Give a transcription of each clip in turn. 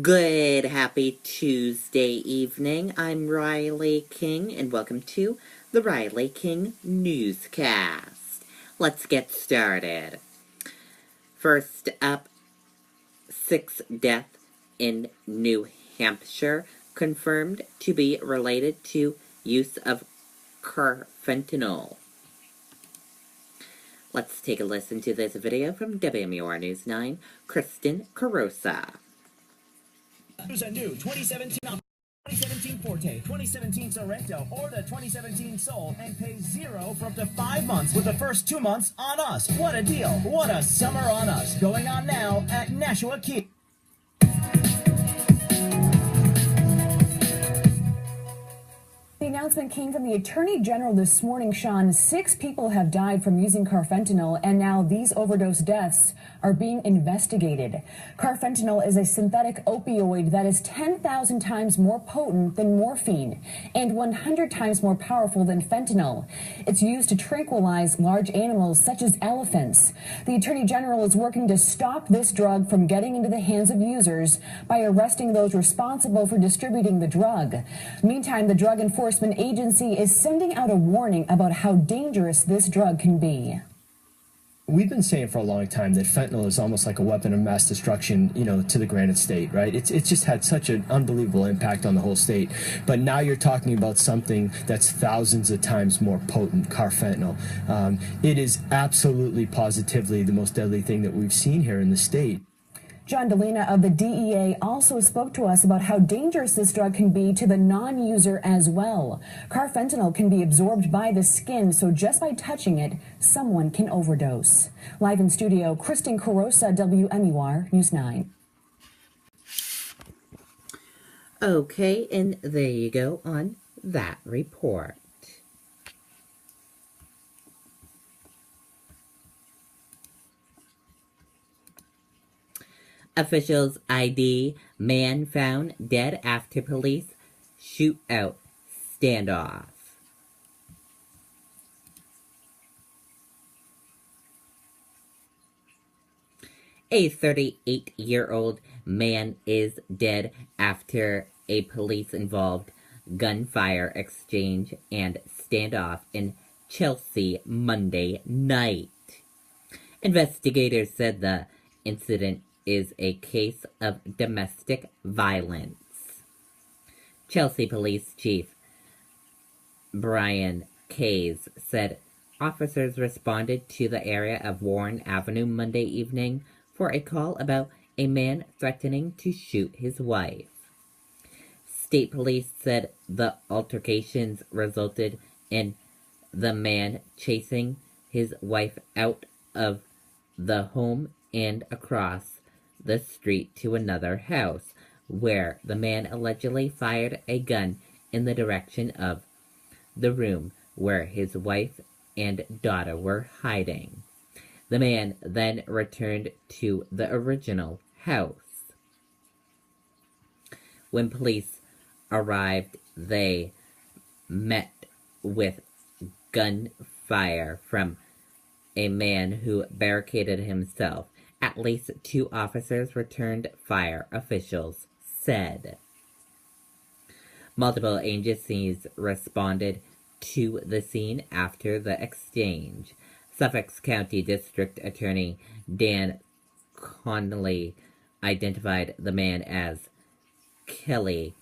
Good, happy Tuesday evening. I'm Riley King, and welcome to the Riley King Newscast. Let's get started. First up, 6 deaths in New Hampshire confirmed to be related to use of carfentanil. Let's take a listen to this video from WMUR News 9, Kristen Carosa. Here's a new 2017 Forte, 2017 Sorrento, or the 2017 Soul, and pay $0 for up to 5 months with the first 2 months on us. What a deal. What a summer on us. Going on now at Nashua Kia. The announcement came from the Attorney General this morning, Sean. 6 people have died from using carfentanil, and now these overdose deaths are being investigated. Carfentanil is a synthetic opioid that is 10,000 times more potent than morphine and 100 times more powerful than fentanyl. It's used to tranquilize large animals such as elephants. The Attorney General is working to stop this drug from getting into the hands of users by arresting those responsible for distributing the drug. Meantime, the Drug Enforcement Agency is sending out a warning about how dangerous this drug can be. We've been saying for a long time that fentanyl is almost like a weapon of mass destruction, to the Granite State, right? It's just had such an unbelievable impact on the whole state. But now you're talking about something that's thousands of times more potent, carfentanil. It is absolutely, positively the most deadly thing that we've seen here in the state. John Delina of the DEA also spoke to us about how dangerous this drug can be to the non-user as well. Carfentanil can be absorbed by the skin, so just by touching it, someone can overdose. Live in studio, Kristen Carosa, WMUR News 9. Okay, and there you go on that report. Officials ID man found dead after police shootout standoff. A 38-year-old man is dead after a police-involved gunfire exchange and standoff in Chelsea Monday night. Investigators said the incident is a case of domestic violence. Chelsea Police Chief Brian Kays said officers responded to the area of Warren Avenue Monday evening for a call about a man threatening to shoot his wife. State police said the altercations resulted in the man chasing his wife out of the home and across the street to another house, where the man allegedly fired a gun in the direction of the room where his wife and daughter were hiding. The man then returned to the original house. When police arrived, they met with gunfire from a man who barricaded himself. At least 2 officers returned fire, officials said. Multiple agencies responded to the scene after the exchange. Suffolk County District Attorney Dan Connolly identified the man as Kelly.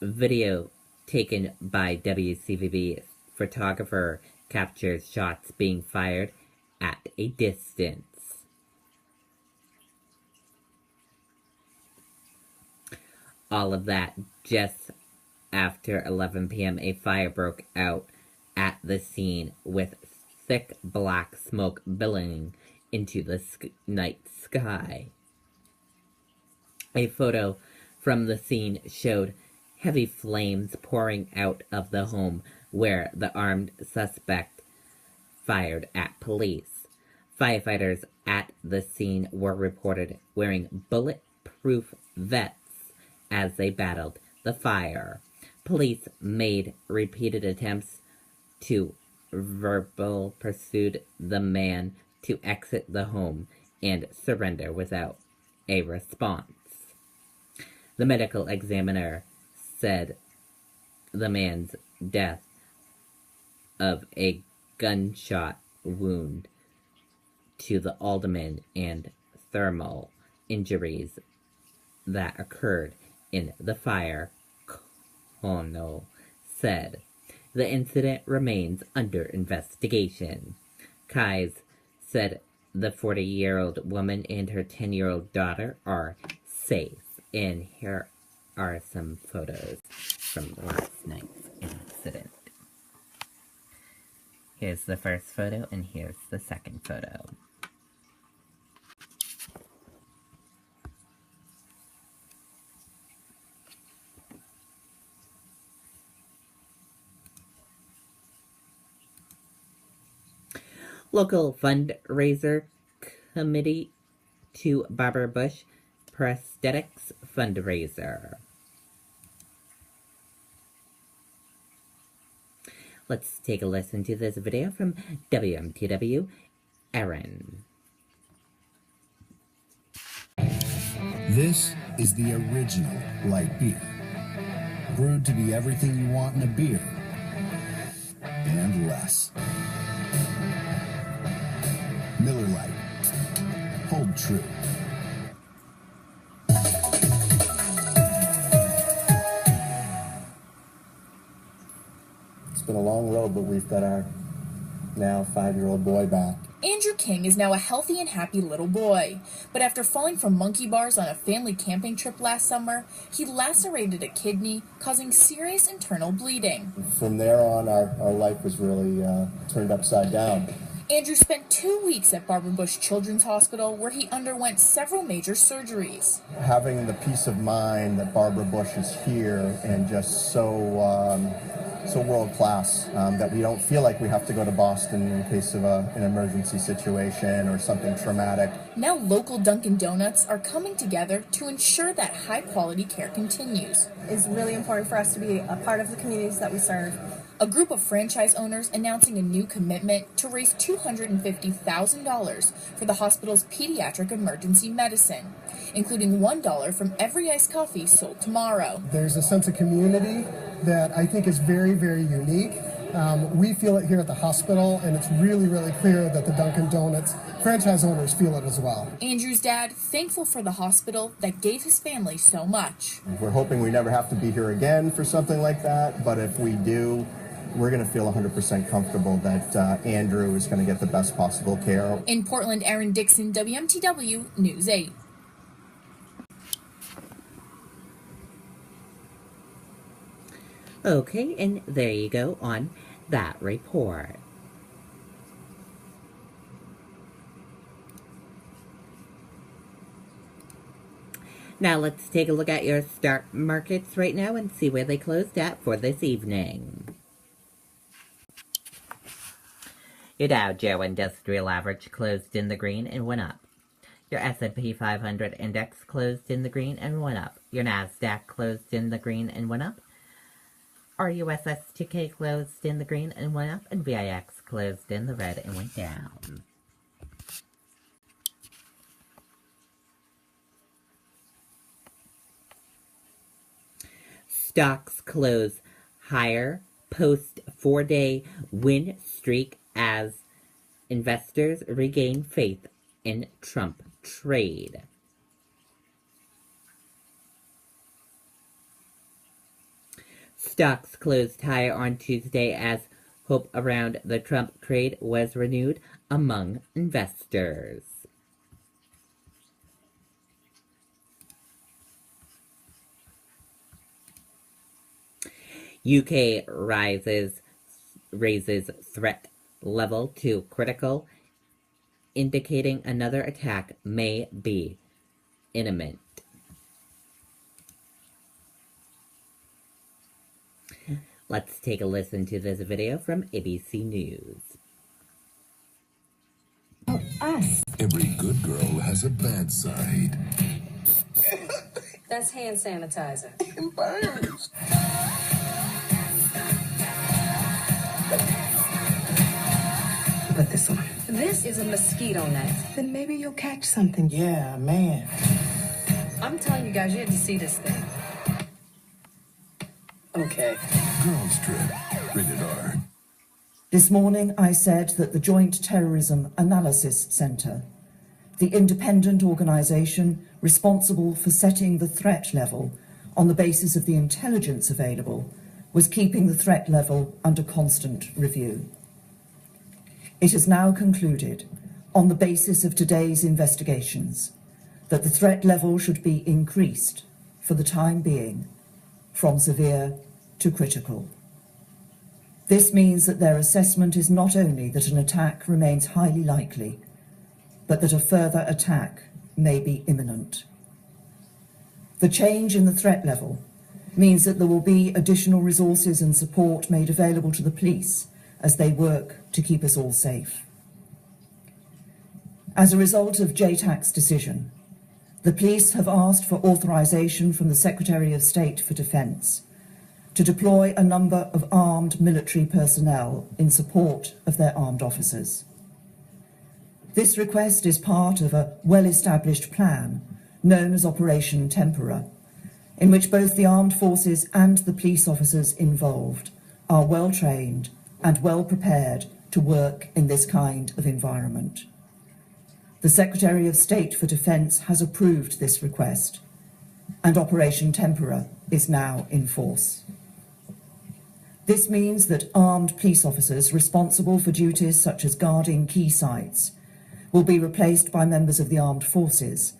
Video taken by WCVB photographer captures shots being fired at a distance. All of that just after 11 p.m. a fire broke out at the scene with thick black smoke billowing into the night sky. A photo from the scene showed heavy flames pouring out of the home where the armed suspect fired at police. Firefighters at the scene were reported wearing bulletproof vests as they battled the fire. Police made repeated attempts to verbal pursued the man to exit the home and surrender without a response. The medical examiner said the man's death of a gunshot wound to the abdomen and thermal injuries that occurred in the fire. Connell said the incident remains under investigation. Kais said the 40-year-old woman and her 10-year-old daughter are safe. And here are some photos from last night's incident. Here's the first photo, and here's the second photo. Local fundraiser committee to Barbara Bush prosthetics fundraiser. Let's take a listen to this video from WMTW Erin. This is the original light beer, brewed to be everything you want in a beer and less. Miller Lite. Hold true. It's been a long road, but we've got our now 5-year-old boy back. Andrew King is now a healthy and happy little boy, but after falling from monkey bars on a family camping trip last summer, he lacerated a kidney, causing serious internal bleeding. From there on, our life was really turned upside down. Andrew spent 2 weeks at Barbara Bush Children's Hospital, where he underwent several major surgeries. Having the peace of mind that Barbara Bush is here and just so world class that we don't feel like we have to go to Boston in case of an emergency situation or something traumatic. Now local Dunkin' Donuts are coming together to ensure that high quality care continues. It's really important for us to be a part of the communities that we serve. A group of franchise owners announcing a new commitment to raise $250,000 for the hospital's pediatric emergency medicine, including $1 from every iced coffee sold tomorrow. There's a sense of community that I think is very, very unique. We feel it here at the hospital, and it's really, really clear that the Dunkin' Donuts franchise owners feel it as well. Andrew's dad, thankful for the hospital that gave his family so much. We're hoping we never have to be here again for something like that, but if we do, we're going to feel 100% comfortable that Andrew is going to get the best possible care. In Portland, Erin Dixon, WMTW News 8. Okay, and there you go on that report. Now let's take a look at your stock markets right now and see where they closed at for this evening. Your Dow Jones Industrial Average closed in the green and went up. Your S&P 500 Index closed in the green and went up. Your NASDAQ closed in the green and went up. RUSS2K closed in the green and went up. And VIX closed in the red and went down. Stocks close higher post 4-day win streak as investors regain faith in Trump trade. Stocks closed higher on Tuesday as hope around the Trump trade was renewed among investors. UK raises threat level to critical, indicating another attack may be imminent. Let's take a listen to this video from ABC News. Us. Every good girl has a bad side. That's hand sanitizer. It burns. Put this on. This is a mosquito net. Then maybe you'll catch something. Yeah, man. I'm telling you guys, you have to see this thing. Okay. Girls Trip. Rated R. This morning I said that the Joint Terrorism Analysis Centre, the independent organisation responsible for setting the threat level on the basis of the intelligence available, was keeping the threat level under constant review. It has now concluded, on the basis of today's investigations, that the threat level should be increased, for the time being, from severe to critical. This means that their assessment is not only that an attack remains highly likely, but that a further attack may be imminent. The change in the threat level means that there will be additional resources and support made available to the police as they work to keep us all safe. As a result of JTAC's decision, the police have asked for authorisation from the Secretary of State for Defence to deploy a number of armed military personnel in support of their armed officers. This request is part of a well-established plan known as Operation Tempora, in which both the armed forces and the police officers involved are well trained and well prepared to work in this kind of environment. The Secretary of State for Defence has approved this request, and Operation Tempora is now in force. This means that armed police officers responsible for duties such as guarding key sites will be replaced by members of the armed forces,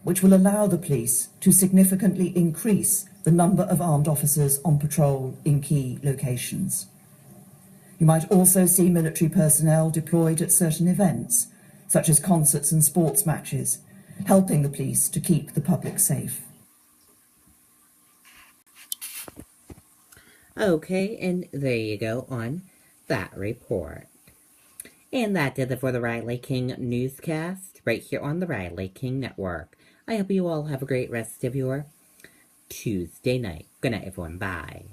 which will allow the police to significantly increase the number of armed officers on patrol in key locations. You might also see military personnel deployed at certain events, such as concerts and sports matches, helping the police to keep the public safe. Okay, and there you go on that report. And that did it for the Riley King Newscast, right here on the Riley King Network. I hope you all have a great rest of your Tuesday night. Good night, everyone. Bye.